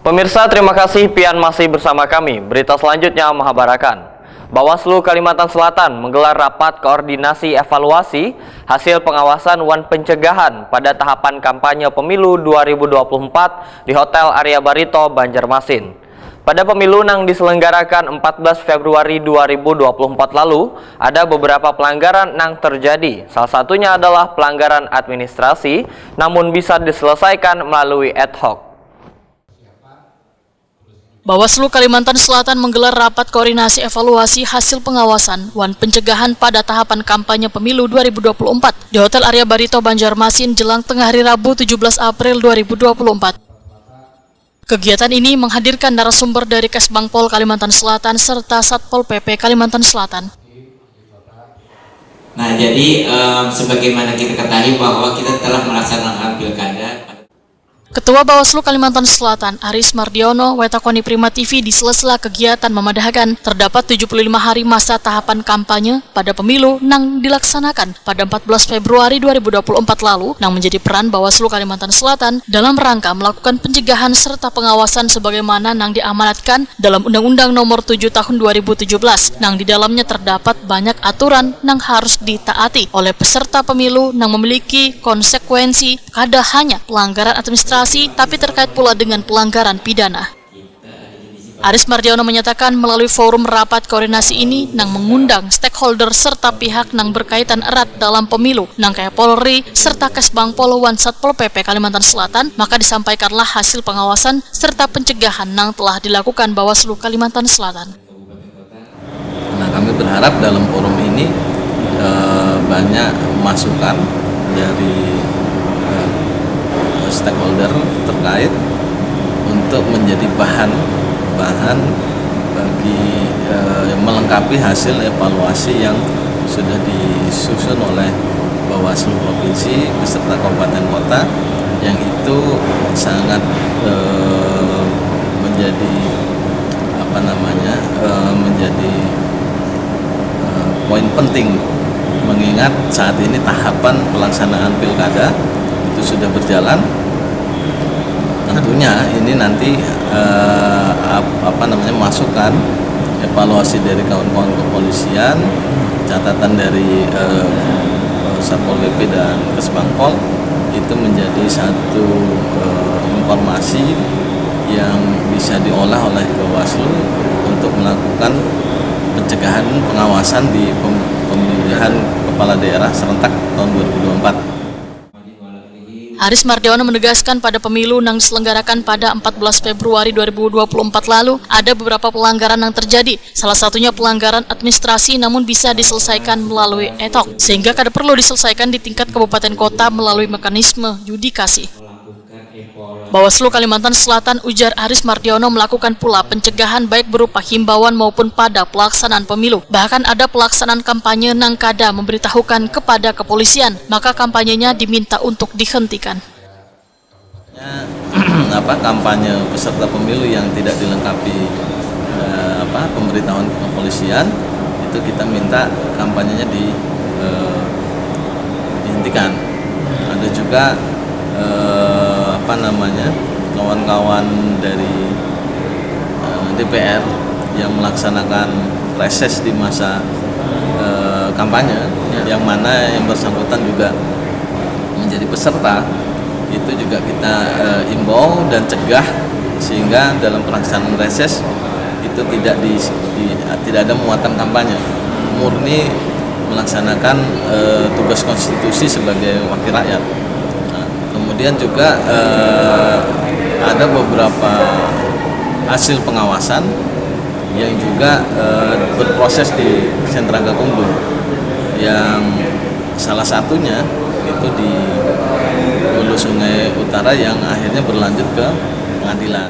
Pemirsa, terima kasih pian masih bersama kami. Berita selanjutnya mengabarkan Bawaslu Kalimantan Selatan menggelar rapat koordinasi evaluasi hasil pengawasan wan pencegahan pada tahapan kampanye pemilu 2024 di Hotel Arya Barito, Banjarmasin. Pada pemilu yang diselenggarakan 14 Februari 2024 lalu, ada beberapa pelanggaran yang terjadi. Salah satunya adalah pelanggaran administrasi, namun bisa diselesaikan melalui ad hoc. Bawaslu Kalimantan Selatan menggelar rapat koordinasi evaluasi hasil pengawasan wan pencegahan pada tahapan kampanye pemilu 2024 di Hotel Arya Barito, Banjarmasin jelang tengah hari Rabu 17 April 2024. Kegiatan ini menghadirkan narasumber dari Kesbangpol Kalimantan Selatan serta Satpol PP Kalimantan Selatan. Nah, jadi sebagaimana kita ketahui bahwa kita telah melaksanakan pilkada. Ketua Bawaslu Kalimantan Selatan, Aris Mardiono, wetakoni Prima TV di sela-sela kegiatan memadahkan terdapat 75 hari masa tahapan kampanye pada pemilu yang dilaksanakan pada 14 Februari 2024 lalu yang menjadi peran Bawaslu Kalimantan Selatan dalam rangka melakukan pencegahan serta pengawasan sebagaimana yang diamanatkan dalam Undang-Undang Nomor 7 Tahun 2017 yang di dalamnya terdapat banyak aturan yang harus ditaati oleh peserta pemilu yang memiliki konsekuensi kada hanya pelanggaran administrasi tapi terkait pula dengan pelanggaran pidana. Aris Mardiono menyatakan melalui forum rapat koordinasi ini yang mengundang stakeholder serta pihak yang berkaitan erat dalam pemilu yang kayak Polri serta Kesbangpol wan Satpol PP Kalimantan Selatan, maka disampaikanlah hasil pengawasan serta pencegahan yang telah dilakukan Bawaslu Kalimantan Selatan. Nah, kami berharap dalam forum ini banyak masukan dari stakeholder terkait untuk menjadi bahan bagi melengkapi hasil evaluasi yang sudah disusun oleh Bawaslu Provinsi beserta Kabupaten Kota, yang itu sangat menjadi menjadi poin penting, mengingat saat ini tahapan pelaksanaan pilkada itu sudah berjalan. Tentunya ini nanti masukan evaluasi dari kawan-kawan kepolisian, catatan dari Satpol PP dan Kesbangpol itu menjadi satu informasi yang bisa diolah oleh Bawaslu untuk melakukan pencegahan pengawasan di pemilihan kepala daerah serentak tahun 2024. Aris Mardiono menegaskan pada pemilu yang diselenggarakan pada 14 Februari 2024 lalu ada beberapa pelanggaran yang terjadi. Salah satunya pelanggaran administrasi namun bisa diselesaikan melalui ad hoc, sehingga kada perlu diselesaikan di tingkat kabupaten kota melalui mekanisme yudikasi. Bawaslu Kalimantan Selatan, ujar Aris Mardiono, melakukan pula pencegahan baik berupa himbauan maupun pada pelaksanaan pemilu. Bahkan ada pelaksanaan kampanye yang kada memberitahukan kepada kepolisian, maka kampanyenya diminta untuk dihentikan. Kampanye peserta pemilu yang tidak dilengkapi pemberitahuan kepolisian, itu kita minta kampanyenya dihentikan. Ada juga kawan-kawan dari DPR yang melaksanakan reses di masa kampanye, yang mana yang bersangkutan juga menjadi peserta, itu juga kita imbau dan cegah sehingga dalam pelaksanaan reses itu tidak ada muatan kampanye, murni melaksanakan tugas konstitusi sebagai wakil rakyat. Kemudian juga ada beberapa hasil pengawasan yang juga berproses di Sentra Gakumdu, yang salah satunya itu di Hulu Sungai Utara yang akhirnya berlanjut ke pengadilan.